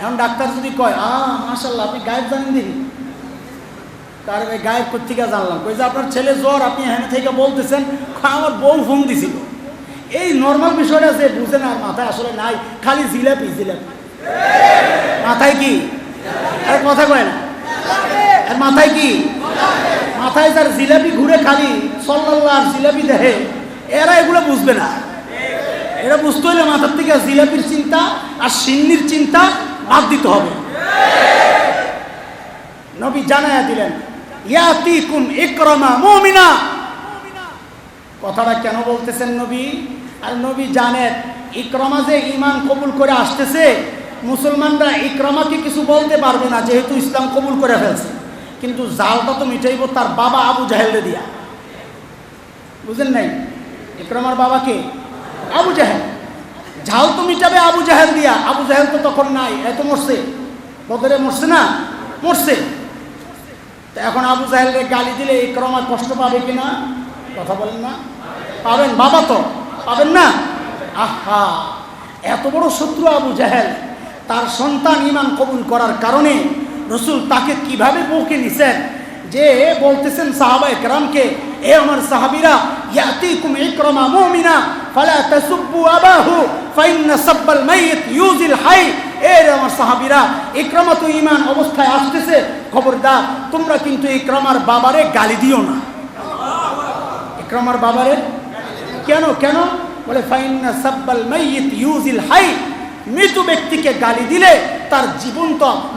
এখন ডাক্তার যদি কয়, মাশাআল্লাহ আপনি গায়েব জানেন দিন, তার গায়েব কোথেকে জানলাম? কই যে আপনার ছেলে জ্বর, আপনি এখানে থেকে বলতেছেন আমার বউ ফোন দিছিল। এই নর্মাল বিষয়টা যে বুঝে না, মাথায় আসলে নাই, খালি জিলাপি জিলাপি। মাথায় কি? আর কথা কয় না, আর মাথায় কি? মাথায় যার জিলাপি ঘুরে খালি সাল্লাল্লাহু জিলাপি দেখে, এরা এগুলো বুঝবে না। এরা বুঝতে হলে মাথার থেকে জিলাপির চিন্তা আর সিন্নির চিন্তা বাদ দিতে হবে। নবী জানায়া দিলেন, ইয়াতিকুম ইকরামা মুমিনা। কথাটা কেন বলতেছেন নবী? আর নবী জানেন ইকরামা যে ঈমান কবুল করে আসতেছে, মুসলমানরা ইকরামাকে কিছু বলতে পারবে না, যেহেতু ইসলাম কবুল করে ফেলছে। কিন্তু জালটা তো মিটাইব তার বাবা আবু জাহেলকে দিয়া। বুঝেন নাই? ইকরামার বাবাকে আবু জাহেল, ঝাল তো মিটাবে আবু জাহেল দিয়া। আবু জাহেল তো তখন নাই, এত মরছে, বদরে মরছে না? মরছে। তো এখন আবু জাহেলকে গালি দিলে ইকরামা কষ্ট পাবে কিনা? কথা বলেন না? পাবেন। বাবা তো পাবেন না? আহা, এত বড় শত্রু আবু জাহেল, তার সন্তান ঈমান কবুল করার কারণে রাসূল তাকে কিভাবে বউকে নিছেন, যে বলতেছেন সাহাবায়ে কেরামকে, এ আমার সাহাবীরা, ইয়াতিকুম ইকরামা মুমিনা ফালা তাসুব্বু আবাহু ফাইন্না সাব্বাল মাইয়িত ইউজিল হাই। এ আমার সাহাবীরা, ইকরামা তো ঈমান অবস্থায় আসতেছে, খবরদার তোমরা কিন্তু ইকরামার বাবারে গালি দিও না। ইকরামার বাবারে কেন কেন বলে? ফাইন্না সাব্বাল মাইয়িত ইউজিল হাই, মৃত ব্যক্তিকে গালি দিলে তার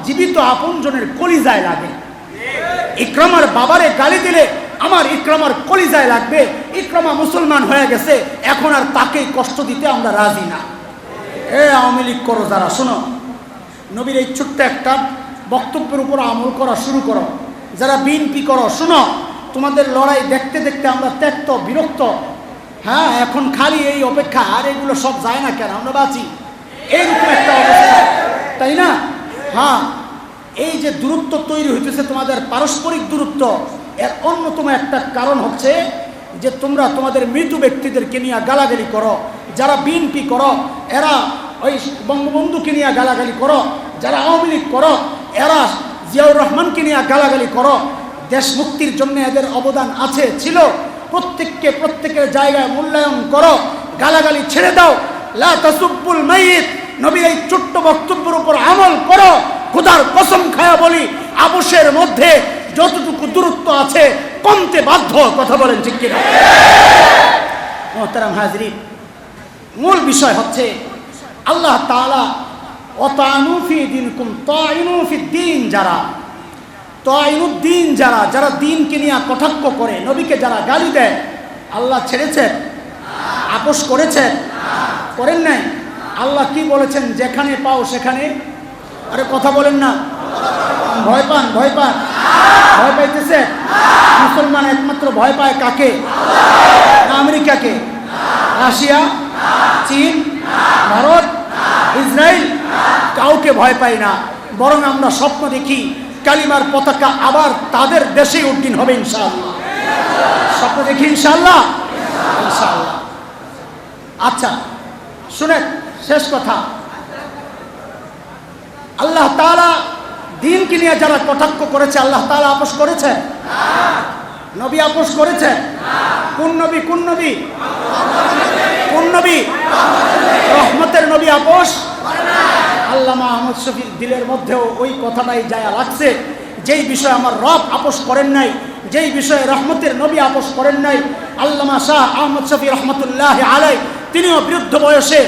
জীবিত আপনজনের কলিজায় লাগে। ইকরামার বাবারে গালি দিলে আমার ইকরামার কলিজায় লাগবে। ইকরামা মুসলমান হয়ে গেছে, এখন আর তাকেই কষ্ট দিতে আমরা রাজি না। এ আওয়ামী লীগ করো যারা, শোনো, নবীর এই ছোট্ট একটা বক্তব্যের উপর আমল করা শুরু করো। যারা বিএনপি করো, শোনো, তোমাদের লড়াই দেখতে দেখতে আমরা ত্যক্ত বিরক্ত। হ্যাঁ, এখন খালি এই অপেক্ষা, আর এগুলো সব যায় না কেন, আমরা বাঁচি এইরকম একটা অবস্থা, তাই না? হ্যাঁ, এই যে দূরত্ব তৈরি হইতেছে তোমাদের পারস্পরিক দূরত্ব, এর অন্যতম একটা কারণ হচ্ছে যে তোমরা তোমাদের মৃত ব্যক্তিদেরকে নিয়ে গালাগালি করো। যারা বিএনপি করো এরা ওই বঙ্গবন্ধুকে নিয়ে গালাগালি করো, যারা আওয়ামী লীগ করো এরা জিয়াউর রহমানকে নিয়ে গালাগালি করো। দেশ মুক্তির জন্য এদের অবদান আছে, ছিল। প্রত্যেককে প্রত্যেকের জায়গায় মূল্যায়ন করো, গালাগালি ছেড়ে দাও। লা তাসুব্বুল মাইয়িত, নবীর এই ছোট্ট বক্তব্যের উপর আমল করো। খোদার কসম খায়া বলি, আপোষের মধ্যে যতটুকু দূরত্ব আছে কমতে বাধ্য। কথা বলেন ঠিক কিনা? মুহতারাম হাজরিন, মূল বিষয় হচ্ছে আল্লাহ তাআলা ওয়াতানু ফি দীনকুম তাইনু ফিদ্দীন, যারা তাইনুদ্দিন, যারা দ্বীনকে নিয়ে কটাক্ষ করে, নবীকে যারা গালি দেয়, আল্লাহ ছেড়েছেন? আপোষ করেছেন? করেন নাই। আল্লাহ কি বলেছেন? যেখানে পাও সেখানে। আরে কথা বলেন না, ভয় পান? ভয় পাইতেছে? মুসলমান একমাত্র ভয় পায় কাকে? না আমেরিকাকে, রাশিয়া, চীন, ভারত, ইসরায়েল? কাউকে ভয় পাই না, বরং আমরা স্বপ্ন দেখি কালিমার পতাকা আবার তাদের দেশেই উড্ডীন হবে ইনশাআল্লাহ। স্বপ্ন দেখি ইনশাআল্লাহ। আচ্ছা শুনেন, শেষ কথা, আল্লাহ তাআলা দ্বীনকে নিয়ে যারা কটাক্ষ করেছে, আল্লাহ তাআলা আপোষ করেছে? নবী আপোষ করেছে? কোন নবী? কোন নবী? কোন নবী? রহমতের নবী আপোষ? আল্লামা আহমদ শফির দিলের মধ্যেও ওই কথাটাই যায় লাগছে, যেই বিষয়ে আমার রব আপোষ করেন নাই, যেই বিষয়ে রহমতের নবী আপোষ করেন নাই, আল্লামা শাহ আহমদ শফি রহমতুল্লাহ আলাই তিনিও বৃদ্ধ বয়সে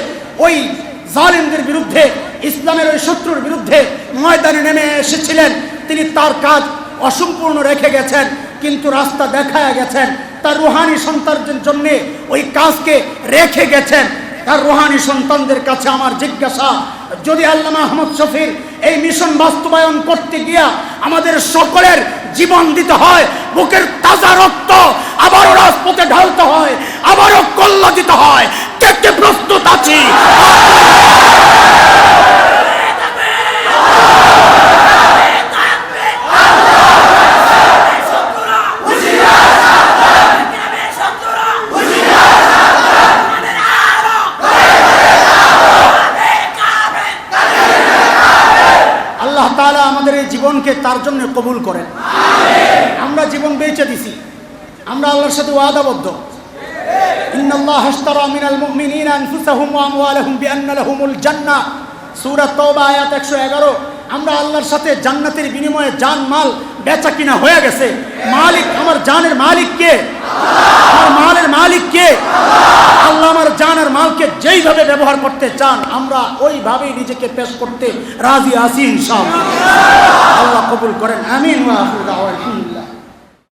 ওই জালিমদের বিরুদ্ধে, ইসলামের ওই শত্রুর বিরুদ্ধে ময়দানে নেমে এসেছিলেন। তিনি তার কাজ অসম্পূর্ণ রেখে গেছেন, কিন্তু রাস্তা দেখায়া গেছেন। তার রুহানি সন্তানদের জন্য ওই কাজকে রেখে গেছেন। তার রুহানি সন্তানদের কাছে আমার জিজ্ঞাসা, যদি আল্লামা আহমদ শফির এই মিশন বাস্তবায়ন করতে গিয়া আমাদের সকলের জীবন দিতে হয়, বুকের তাজা রক্ত আবারও রাজপথে ঢালতে হয়, আবারও কল্লা দিতে হয়, কে প্রস্তুত আছি? আল্লাহ তাআলা আমাদের এই জীবনকে তার জন্য কবুল করেন। আমরা জীবন বেঁচে দিছি, আমরা আল্লাহর সাথে ওয়াদাবদ্ধ। ইন্নাল্লাহা আশতারা মিনাল মুমিনিনা আনফুসাহুম ওয়া আমওয়ালাহুম বিআন্না লাহুমুল জান্নাহ, সূরা তাওবা আয়াত 111। আমরা আল্লাহর সাথে জান্নাতের বিনিময়ে জান মাল বেচা কিনা হয়ে গেছে। মালিক, আমার জানের মালিক কে? আমার মালের মালিক কে? আল্লাহ আমার জানের মালকে যেইভাবে ব্যবহার করতে চান আমরা ওইভাবেই নিজেকে পেশ করতে রাজি আছি ইনশাআল্লাহ। আল্লাহ কবুল করেন, আমিন ওয়া আখিরু দাওয়ানা।